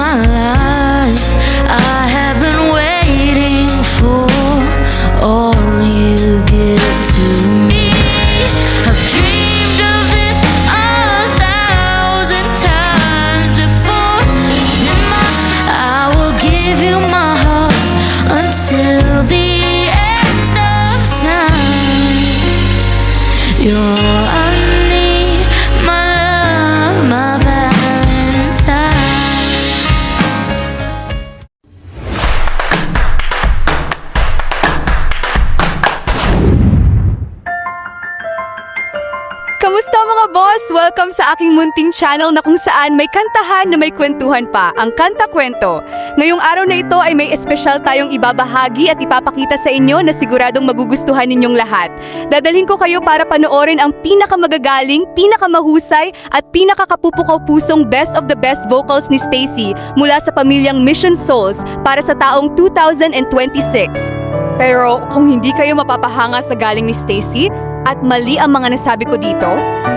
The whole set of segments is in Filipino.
my life. I have been waiting for all you give to me. I've dreamed of this 1,000 times before. I will give you my heart until the end of time. You're all I need, my love, my Valentine. Kamusta mga boss? Welcome sa aking munting channel na kung saan may kantahan na may kwentuhan pa, ang Kanta Kwento. Ngayong araw na ito ay may espesyal tayong ibabahagi at ipapakita sa inyo na siguradong magugustuhan ninyong lahat. Dadalhin ko kayo para panoorin ang pinakamagagaling, pinakamahusay at pinakakapupukaw-pusong best of the best vocals ni Stacy mula sa pamilyang Mission Souls para sa taong 2026. Pero kung hindi kayo mapapahanga sa galing ni Stacy, at mali ang mga nasabi ko dito,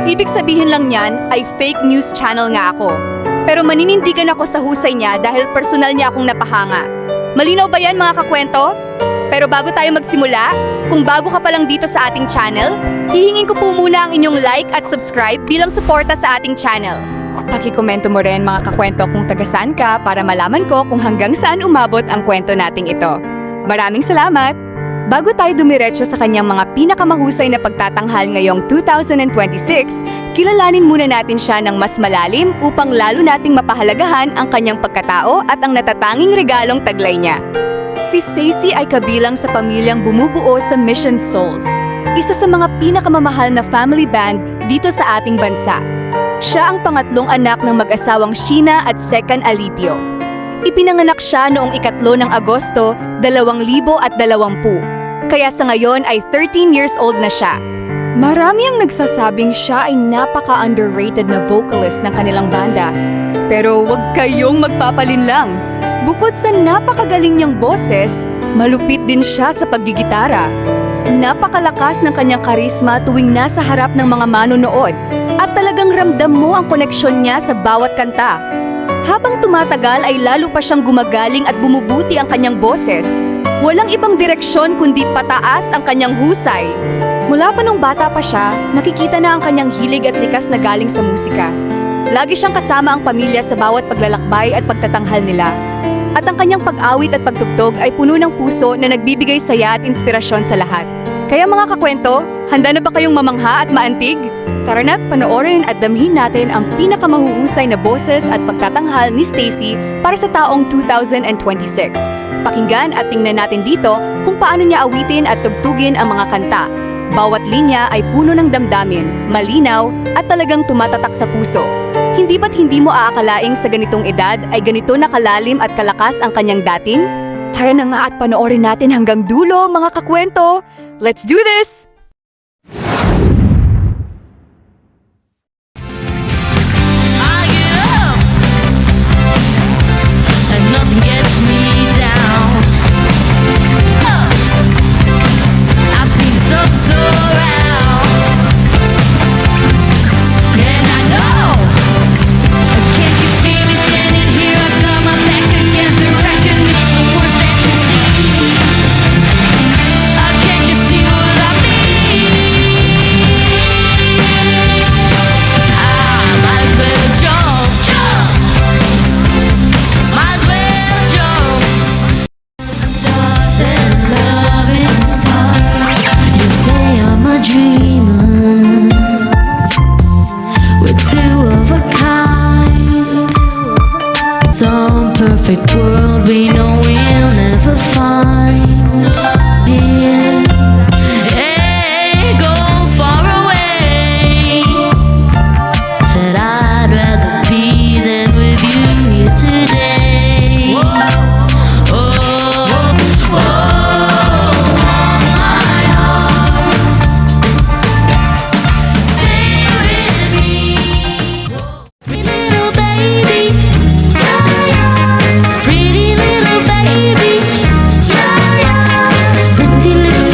ibig sabihin lang niyan ay fake news channel nga ako. Pero maninindigan ako sa husay niya dahil personal niya akong napahanga. Malinaw ba yan mga kakwento? Pero bago tayo magsimula, kung bago ka pa lang dito sa ating channel, hihingin ko po muna ang inyong like at subscribe bilang suporta sa ating channel. Pakikomento mo rin mga kakwento kung taga saan ka para malaman ko kung hanggang saan umabot ang kwento nating ito. Maraming salamat! Bago tayo dumiretso sa kanyang mga pinakamahusay na pagtatanghal ngayong 2026, kilalanin muna natin siya ng mas malalim upang lalo nating mapahalagahan ang kanyang pagkatao at ang natatanging regalong taglay niya. Si Stacy ay kabilang sa pamilyang bumubuo sa Mission Souls, isa sa mga pinakamamahal na family band dito sa ating bansa. Siya ang pangatlong anak ng mag-asawang Sheena at Second Alipio. Ipinanganak siya noong 3 ng Agosto, 2020. Kaya sa ngayon ay 13 years old na siya. Marami ang nagsasabing siya ay napaka-underrated na vocalist ng kanilang banda. Pero wag kayong magpapalinlang. Bukod sa napakagaling niyang boses, malupit din siya sa paggigitara. Napakalakas ng kanyang karisma tuwing nasa harap ng mga manonood at talagang ramdam mo ang koneksyon niya sa bawat kanta. Habang tumatagal ay lalo pa siyang gumagaling at bumubuti ang kanyang boses. Walang ibang direksyon kundi pataas ang kanyang husay. Mula pa nung bata pa siya, nakikita na ang kanyang hilig at likas na galing sa musika. Lagi siyang kasama ang pamilya sa bawat paglalakbay at pagtatanghal nila. At ang kanyang pag-awit at pagtugtog ay puno ng puso na nagbibigay saya at inspirasyon sa lahat. Kaya mga kakwento, handa na ba kayong mamangha at maantig? Tara na't panoorin at damhin natin ang pinakamahuhusay na boses at pagtatanghal ni Stacy para sa taong 2026. Pakinggan at tingnan natin dito kung paano niya awitin at tugtugin ang mga kanta. Bawat linya ay puno ng damdamin, malinaw at talagang tumatatak sa puso. Hindi ba't hindi mo aakalaing sa ganitong edad ay ganito na kalalim at kalakas ang kanyang dating? Tara na nga at panoorin natin hanggang dulo mga kakwento. Let's do this! Perfect world we know we'll never find here. Hey, go far away. That I'd rather be than with you here today. Oh, oh, my heart. Stay with me. Pretty little baby. Pretty little baby, pretty little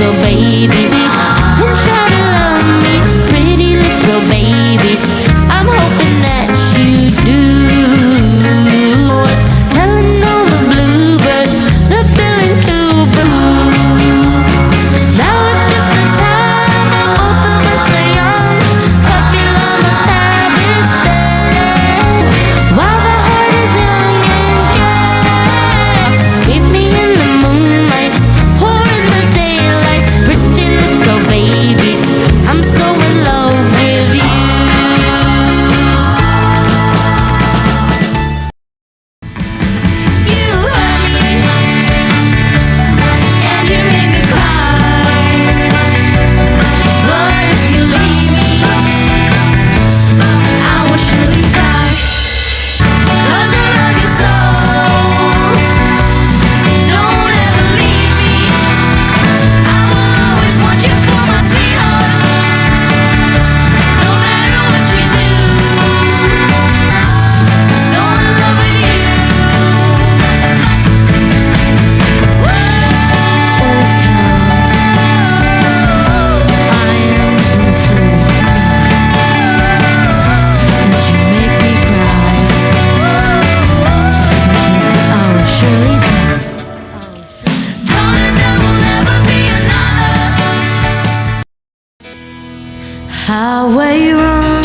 highway run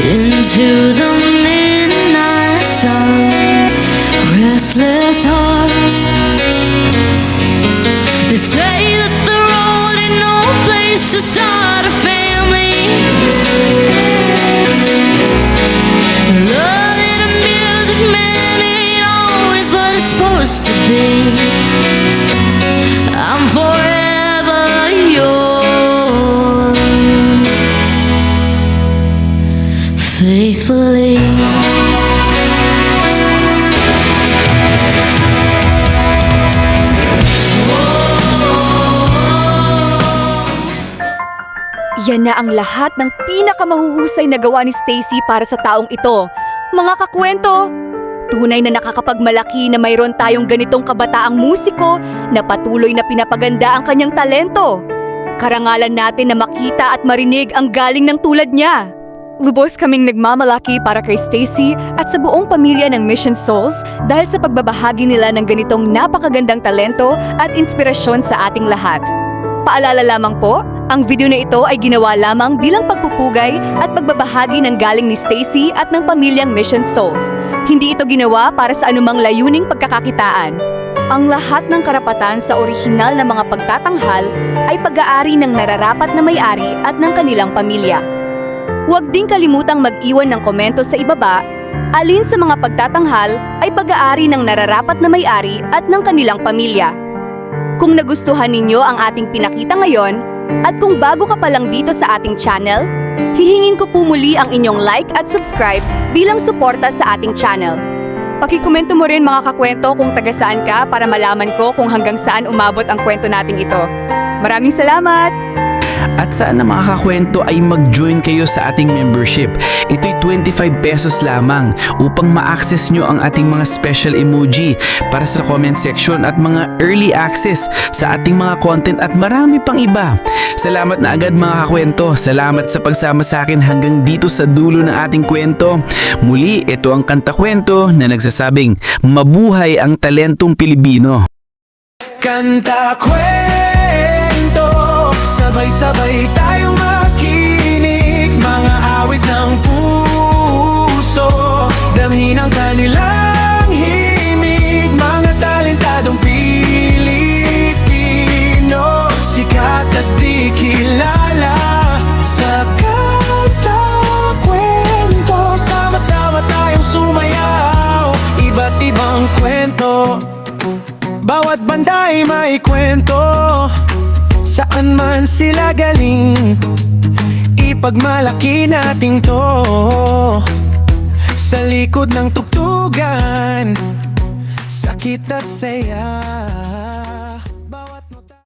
into the midnight sun. Restless hearts, they say that the road ain't no place to start a family. Love and a music man ain't always what it's supposed to be. I'm forever yours, faithfully. Yan na ang lahat ng pinakamahuhusay na gawa ni Stacy para sa taong ito. Mga kakwento, tunay na nakakapagmalaki na mayroon tayong ganitong kabataang musiko na patuloy na pinapaganda ang kanyang talento. Karangalan natin na makita at marinig ang galing ng tulad niya. Lubos kaming nagmamalaki para kay Stacy at sa buong pamilya ng Mission Souls dahil sa pagbabahagi nila ng ganitong napakagandang talento at inspirasyon sa ating lahat. Paalala lamang po, ang video na ito ay ginawa lamang bilang pagpupugay at pagbabahagi ng galing ni Stacy at ng pamilyang Mission Souls. Hindi ito ginawa para sa anumang layuning pagkakakitaan. Ang lahat ng karapatan sa orihinal na mga pagtatanghal ay pag-aari ng nararapat na may-ari at ng kanilang pamilya. Huwag ding kalimutang mag-iwan ng komento sa ibaba, alin sa mga pagtatanghal ay pag-aari ng nararapat na may-ari at ng kanilang pamilya. Kung nagustuhan ninyo ang ating pinakita ngayon, at kung bago ka pa lang dito sa ating channel, hihingin ko po muli ang inyong like at subscribe bilang suporta sa ating channel. Pakikomento mo rin mga kakwento kung taga saan ka para malaman ko kung hanggang saan umabot ang kwento nating ito. Maraming salamat! At sana mga kakwento ay mag-join kayo sa ating membership. Ito'y 25 pesos lamang upang ma-access nyo ang ating mga special emoji para sa comment section at mga early access sa ating mga content at marami pang iba. Salamat na agad mga kakwento. Salamat sa pagsama sa akin hanggang dito sa dulo ng ating kwento. Muli, ito ang Kanta Kwento na nagsasabing mabuhay ang talentong Pilipino. Kanta kwento, sabay-sabay tayong makinig. Mga awit ng puso, damhin ang kanilang himig. Mga talentadong Pilipino, sikat at di kilala sa Kanta Kwento. Sama-sama tayong sumayaw, iba't ibang kwento. Bawat banda'y may kwento, saan man sila galing. Ipagmalaki natin to sa likod ng tugtugan, sakit at saya.